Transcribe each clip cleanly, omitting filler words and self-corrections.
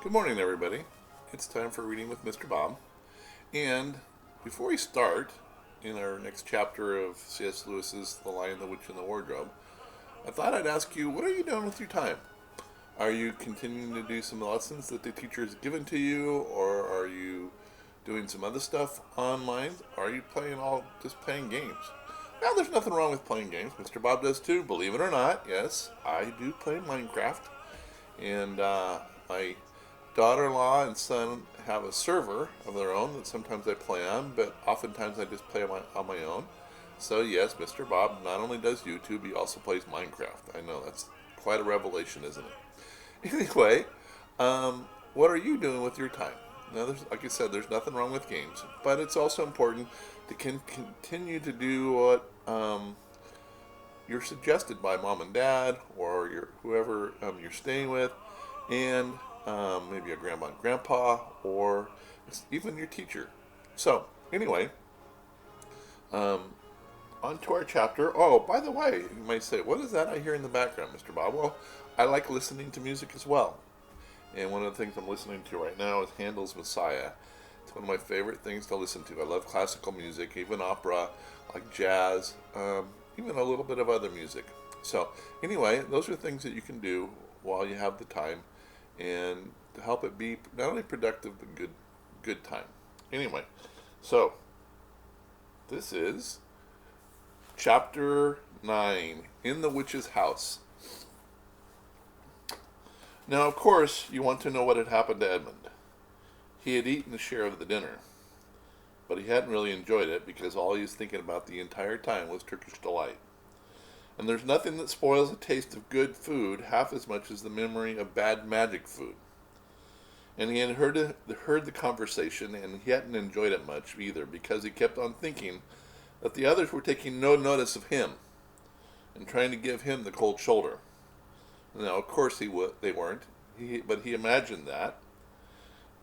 Good morning, everybody. It's time for Reading with Mr. Bob. And before we start in our next chapter of C.S. Lewis's The Lion, the Witch, and the Wardrobe, I thought I'd ask you, what are you doing with your time? Are you continuing to do some lessons that the teacher has given to you, or are you doing some other stuff online? Or are you just playing games? Now, there's nothing wrong with playing games. Mr. Bob does too, believe it or not. Yes, I do play Minecraft. And my daughter-in-law and son have a server of their own that sometimes I play on, but oftentimes I just play on my own. So yes, Mr. Bob not only does YouTube, he also plays Minecraft. I know, that's quite a revelation, isn't it? Anyway, what are you doing with your time? Now, like I said, there's nothing wrong with games, but it's also important to continue to do what you're suggested by mom and dad or whoever you're staying with, and maybe a grandma and grandpa, or even your teacher. So, anyway, on to our chapter. Oh, by the way, you might say, what is that I hear in the background, Mr. Bob? Well, I like listening to music as well. And one of the things I'm listening to right now is Handel's Messiah. It's one of my favorite things to listen to. I love classical music, even opera, like jazz, even a little bit of other music. So, anyway, those are things that you can do while you have the time, and to help it be not only productive but good time. Anyway, so this is chapter 9, In the Witch's House. Now, of course, you want to know what had happened to Edmund. He had eaten a share of the dinner, but he hadn't really enjoyed it because all he was thinking about the entire time was Turkish delight. And there's nothing that spoils the taste of good food half as much as the memory of bad magic food. And he had heard the conversation, and he hadn't enjoyed it much either, because he kept on thinking that the others were taking no notice of him and trying to give him the cold shoulder. Now, of course, they weren't, but he imagined that.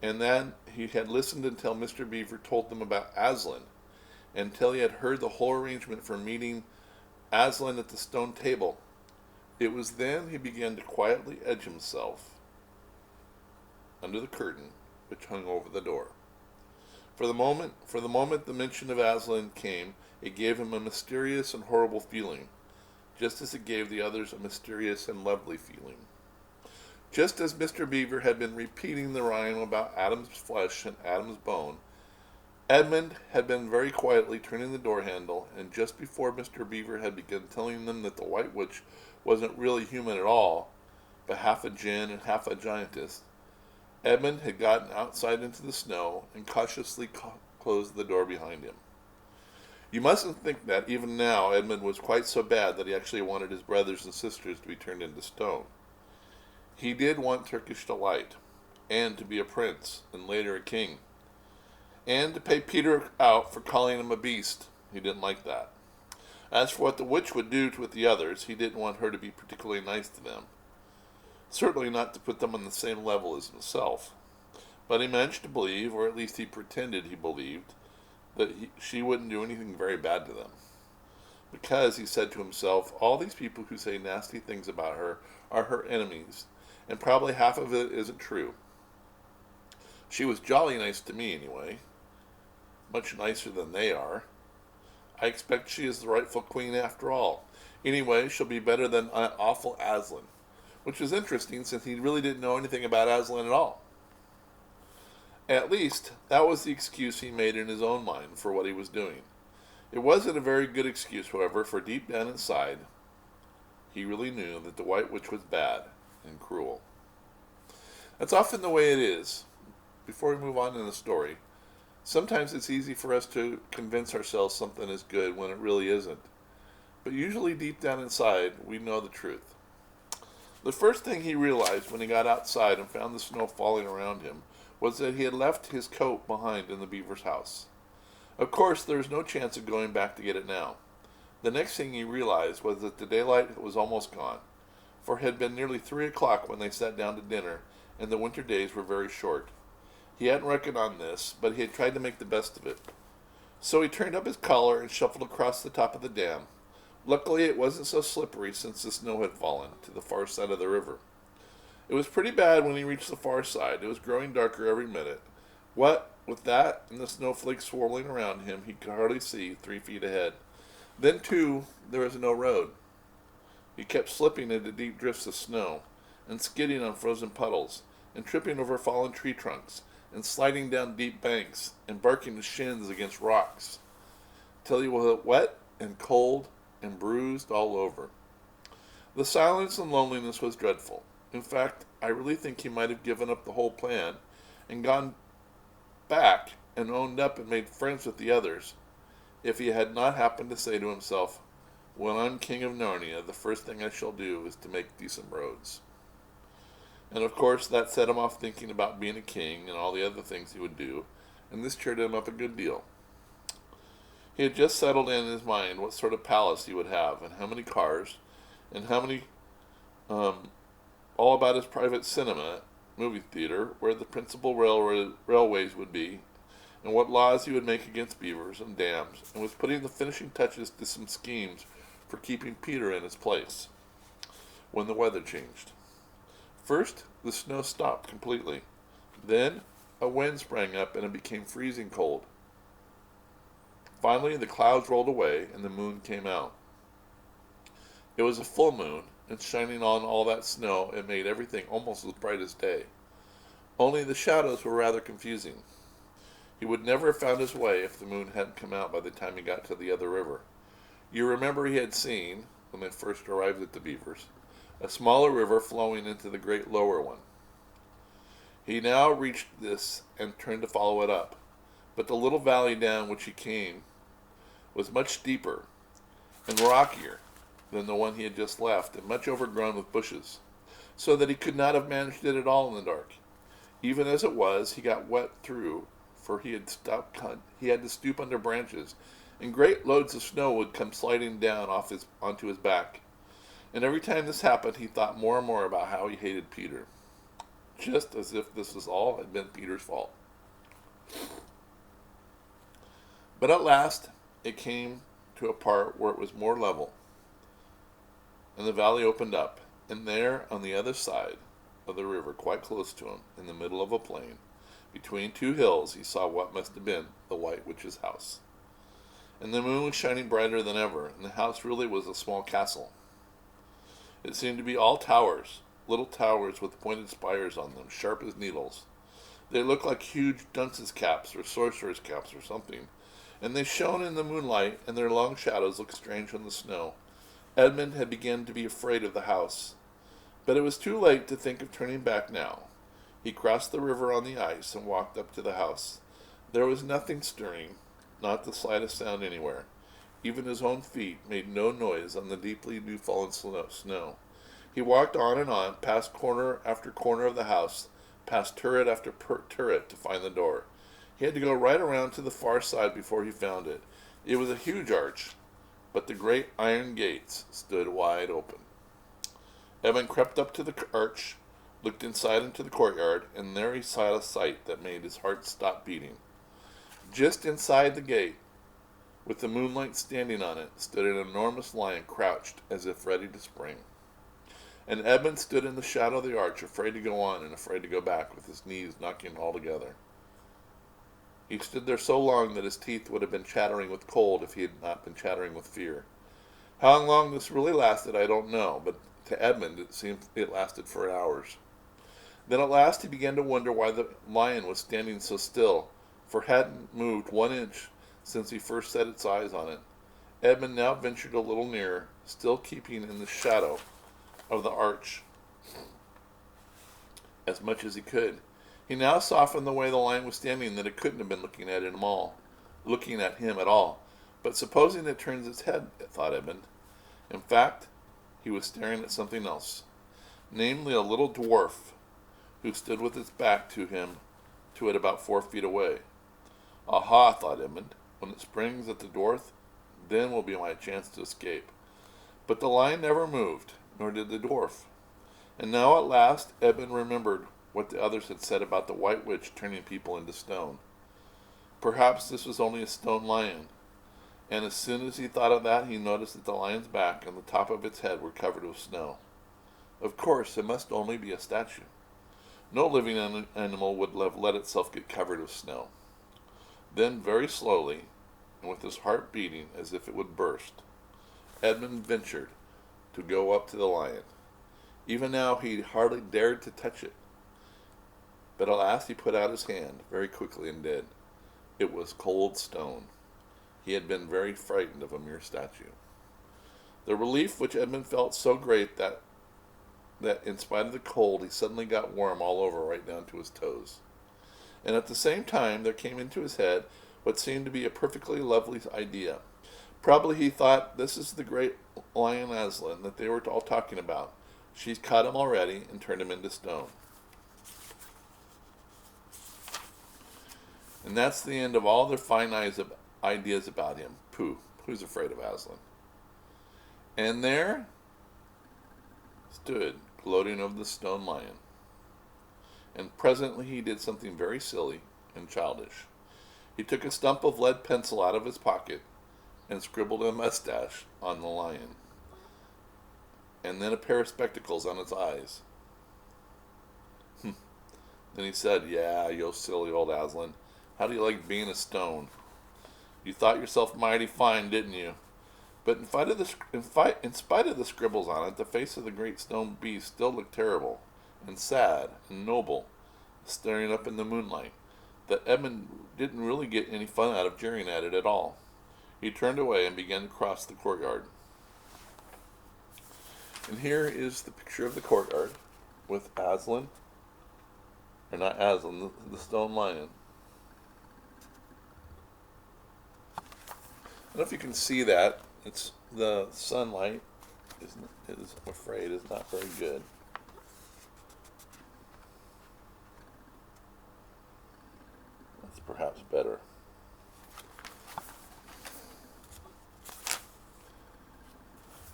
And then he had listened until Mr. Beaver told them about Aslan, until he had heard the whole arrangement for meeting Aslan at the stone table. It was then he began to quietly edge himself under the curtain which hung over the door. For the moment the mention of Aslan came, it gave him a mysterious and horrible feeling, just as it gave the others a mysterious and lovely feeling. Just as Mr. Beaver had been repeating the rhyme about Adam's flesh and Adam's bone, Edmund had been very quietly turning the door handle, and just before Mr. Beaver had begun telling them that the White Witch wasn't really human at all, but half a djinn and half a giantess, Edmund had gotten outside into the snow and cautiously closed the door behind him. You mustn't think that, even now, Edmund was quite so bad that he actually wanted his brothers and sisters to be turned into stone. He did want Turkish delight, and to be a prince, and later a king, and to pay Peter out for calling him a beast. He didn't like that. As for what the witch would do with the others, he didn't want her to be particularly nice to them. Certainly not to put them on the same level as himself. But he managed to believe, or at least he pretended he believed, that she wouldn't do anything very bad to them. Because, he said to himself, all these people who say nasty things about her are her enemies, and probably half of it isn't true. She was jolly nice to me, anyway. Much nicer than they are. I expect she is the rightful queen after all. Anyway, she'll be better than awful Aslan. Which is interesting, since he really didn't know anything about Aslan at all. At least, that was the excuse he made in his own mind for what he was doing. It wasn't a very good excuse, however, for deep down inside, he really knew that the White Witch was bad and cruel. That's often the way it is. Before we move on in the story, sometimes it's easy for us to convince ourselves something is good when it really isn't. But usually deep down inside, we know the truth. The first thing he realized when he got outside and found the snow falling around him was that he had left his coat behind in the beaver's house. Of course, there was no chance of going back to get it now. The next thing he realized was that the daylight was almost gone, for it had been nearly 3 o'clock when they sat down to dinner, and the winter days were very short. He hadn't reckoned on this, but he had tried to make the best of it. So he turned up his collar and shuffled across the top of the dam. Luckily, it wasn't so slippery since the snow had fallen to the far side of the river. It was pretty bad when he reached the far side. It was growing darker every minute. What with that and the snowflakes swirling around him, he could hardly see 3 feet ahead. Then, too, there was no road. He kept slipping into deep drifts of snow, and skidding on frozen puddles, and tripping over fallen tree trunks, and sliding down deep banks, and barking his shins against rocks, till he was wet and cold and bruised all over. The silence and loneliness was dreadful. In fact, I really think he might have given up the whole plan and gone back and owned up and made friends with the others, if he had not happened to say to himself, "When I'm king of Narnia, the first thing I shall do is to make decent roads." And of course that set him off thinking about being a king and all the other things he would do, and this cheered him up a good deal. He had just settled in his mind what sort of palace he would have, and how many cars, and how many, all about his private cinema, movie theater, where the principal railways would be, and what laws he would make against beavers and dams, and was putting the finishing touches to some schemes for keeping Peter in his place, when the weather changed. First, the snow stopped completely. Then, a wind sprang up and it became freezing cold. Finally, the clouds rolled away and the moon came out. It was a full moon, and shining on all that snow, it made everything almost as bright as day. Only the shadows were rather confusing. He would never have found his way if the moon hadn't come out by the time he got to the other river. You remember he had seen, when they first arrived at the beavers, a smaller river flowing into the great lower one. He now reached this and turned to follow it up, but the little valley down which he came was much deeper and rockier than the one he had just left, and much overgrown with bushes, so that he could not have managed it at all in the dark. Even as it was, he got wet through, for he had to stoop under branches, and great loads of snow would come sliding down onto his back. And every time this happened, he thought more and more about how he hated Peter, just as if this was all had been Peter's fault. But at last, it came to a part where it was more level, and the valley opened up, and there, on the other side of the river, quite close to him, in the middle of a plain, between two hills, he saw what must have been the White Witch's house. And the moon was shining brighter than ever, and the house really was a small castle. It seemed to be all towers, little towers with pointed spires on them, sharp as needles. They looked like huge dunce's caps or sorcerer's caps or something, and they shone in the moonlight, and their long shadows looked strange on the snow. Edmund had begun to be afraid of the house, but it was too late to think of turning back now. He crossed the river on the ice and walked up to the house. There was nothing stirring, not the slightest sound anywhere. Even his own feet made no noise on the deeply dew-fallen snow. He walked on, past corner after corner of the house, past turret after turret to find the door. He had to go right around to the far side before he found it. It was a huge arch, but the great iron gates stood wide open. Evan crept up to the arch, looked inside into the courtyard, and there he saw a sight that made his heart stop beating. Just inside the gate, with the moonlight standing on it, stood an enormous lion crouched as if ready to spring. And Edmund stood in the shadow of the arch, afraid to go on and afraid to go back, with his knees knocking all together. He stood there so long that his teeth would have been chattering with cold if he had not been chattering with fear. How long this really lasted, I don't know, but to Edmund it seemed it lasted for hours. Then at last he began to wonder why the lion was standing so still, for it hadn't moved 1 inch since he first set its eyes on it. Edmund now ventured a little nearer, still keeping in the shadow of the arch as much as he could. He now saw from the way the lion was standing that it couldn't have been looking at him at all. But supposing it turns its head, thought Edmund. In fact, he was staring at something else, namely a little dwarf who stood with its back to it about 4 feet away. Aha, thought Edmund, when it springs at the dwarf, then will be my chance to escape. But the lion never moved, nor did the dwarf. And now at last Edmund remembered what the others had said about the White Witch turning people into stone. Perhaps this was only a stone lion, and as soon as he thought of that, he noticed that the lion's back and the top of its head were covered with snow. Of course, it must only be a statue. No living animal would have let itself get covered with snow. Then, very slowly, and with his heart beating as if it would burst, Edmund ventured to go up to the lion. Even now he hardly dared to touch it. But at last he put out his hand, very quickly, and did. It was cold stone. He had been very frightened of a mere statue. The relief which Edmund felt so great that in spite of the cold he suddenly got warm all over right down to his toes. And at the same time there came into his head what seemed to be a perfectly lovely idea. Probably he thought, this is the great lion Aslan that they were all talking about. She's caught him already and turned him into stone. And that's the end of all their fine ideas about him. Pooh, who's afraid of Aslan? And there stood, gloating over the stone lion. And presently he did something very silly and childish. He took a stump of lead pencil out of his pocket and scribbled a mustache on the lion, and then a pair of spectacles on his eyes. Then he said, "Yeah, you silly old Aslan, how do you like being a stone? You thought yourself mighty fine, didn't you? But in spite of the scribbles on it, the face of the great stone beast still looked terrible, and sad, and noble, staring up in the moonlight, that Edmund didn't really get any fun out of jeering at it at all. He turned away and began to cross the courtyard. And here is the picture of the courtyard, with Aslan, or not Aslan, the stone lion. I don't know if you can see that. It's the sunlight I'm afraid is not very good. That's perhaps better.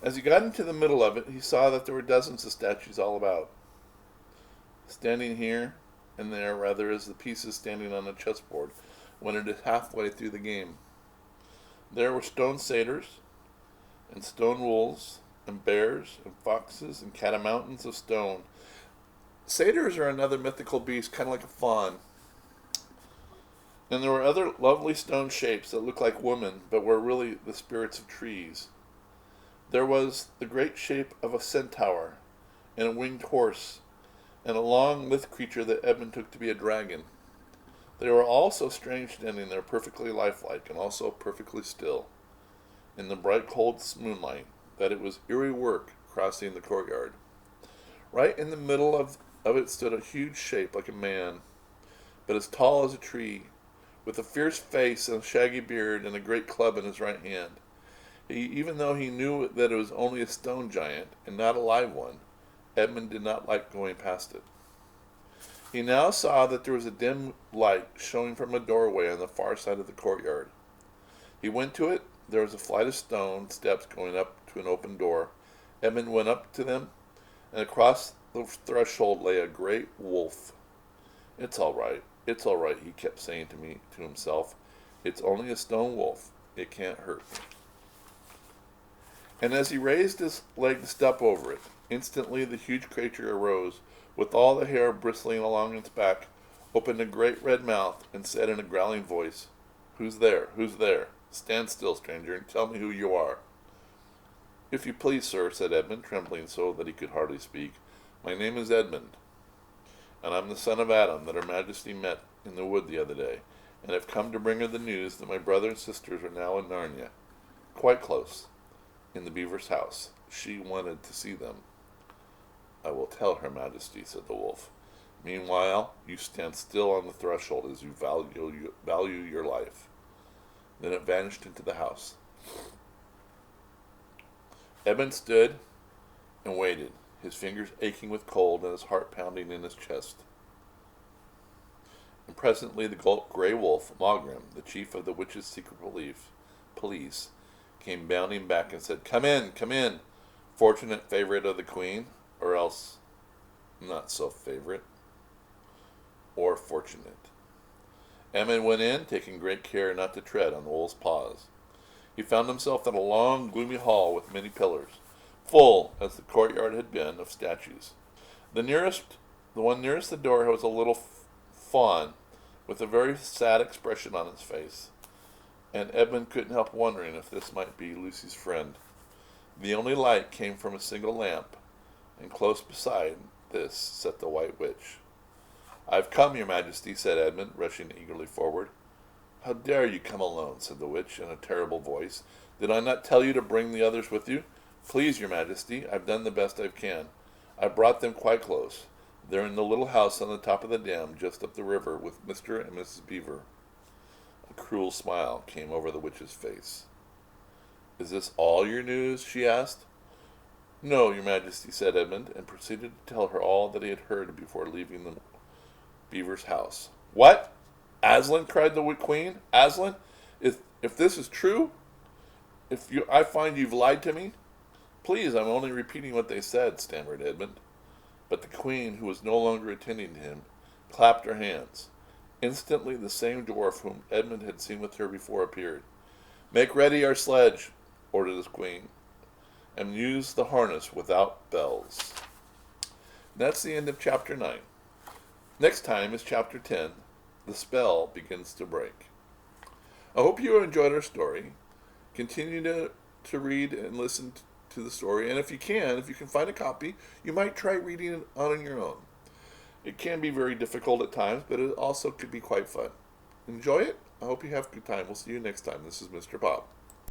As he got into the middle of it, he saw that there were dozens of statues all about, standing here and there, rather as the pieces standing on a chessboard when it is halfway through the game. There were stone satyrs, and stone wolves, and bears, and foxes, and catamountains of stone. Satyrs are another mythical beast, kind of like a faun. And there were other lovely stone shapes that looked like women, but were really the spirits of trees. There was the great shape of a centaur, and a winged horse, and a long lithe creature that Edmund took to be a dragon. They were all so strange standing there, perfectly lifelike, and also perfectly still, in the bright cold moonlight, that it was eerie work crossing the courtyard. Right in the middle of it stood a huge shape like a man, but as tall as a tree, with a fierce face and a shaggy beard and a great club in his right hand. Even though he knew that it was only a stone giant, and not a live one, Edmund did not like going past it. He now saw that there was a dim light showing from a doorway on the far side of the courtyard. He went to it. There was a flight of stone steps going up to an open door. Edmund went up to them, and across the threshold lay a great wolf. "It's all right, he kept saying to himself. "It's only a stone wolf. It can't hurt me." And as he raised his leg to step over it, instantly the huge creature arose, with all the hair bristling along its back, opened a great red mouth, and said in a growling voice, "Who's there? Who's there? Stand still, stranger, and tell me who you are." "If you please, sir," said Edmund, trembling so that he could hardly speak, "my name is Edmund, and I'm the son of Adam that her Majesty met in the wood the other day, and have come to bring her the news that my brother and sisters are now in Narnia, quite close, in the beaver's house. She wanted to see them." "I will tell her Majesty," said the wolf. "Meanwhile, you stand still on the threshold as you value your life." Then it vanished into the house. Edmund stood and waited, his fingers aching with cold and his heart pounding in his chest. And presently the gray wolf, Mogrim, the chief of the witches' secret police, came bounding back and said, come in, fortunate favorite of the queen, or else not so favorite, or fortunate." Edmund went in, taking great care not to tread on the wolf's paws. He found himself in a long, gloomy hall with many pillars, full as the courtyard had been of statues. The one nearest the door was a little faun with a very sad expression on its face, and Edmund couldn't help wondering if this might be Lucy's friend. The only light came from a single lamp, and close beside this sat the White Witch. "I've come, your Majesty," said Edmund, rushing eagerly forward. "How dare you come alone?" said the witch in a terrible voice. "Did I not tell you to bring the others with you? Please, your Majesty, I've done the best I can. I brought them quite close. They're in the little house on the top of the dam just up the river with Mr. and Mrs. Beaver." A cruel smile came over the witch's face. "Is this all your news?" she asked. "No, your Majesty," said Edmund, and proceeded to tell her all that he had heard before leaving the Beaver's house. "What? Aslan?" cried the Queen. "Aslan? If this is true, I find you've lied to me." "Please, I'm only repeating what they said," stammered Edmund. But the Queen, who was no longer attending to him, clapped her hands. Instantly the same dwarf whom Edmund had seen with her before appeared. "Make ready our sledge," ordered the Queen, "and use the harness without bells." And that's the end of chapter 9. Next time is chapter 10. The spell begins to break. I hope you enjoyed our story. Continue to read and listen to the story, and if you can find a copy, you might try reading it on your own. It can be very difficult at times, but it also could be quite fun. Enjoy it. I hope you have a good time. We'll see you next time. This is Mr. Bob.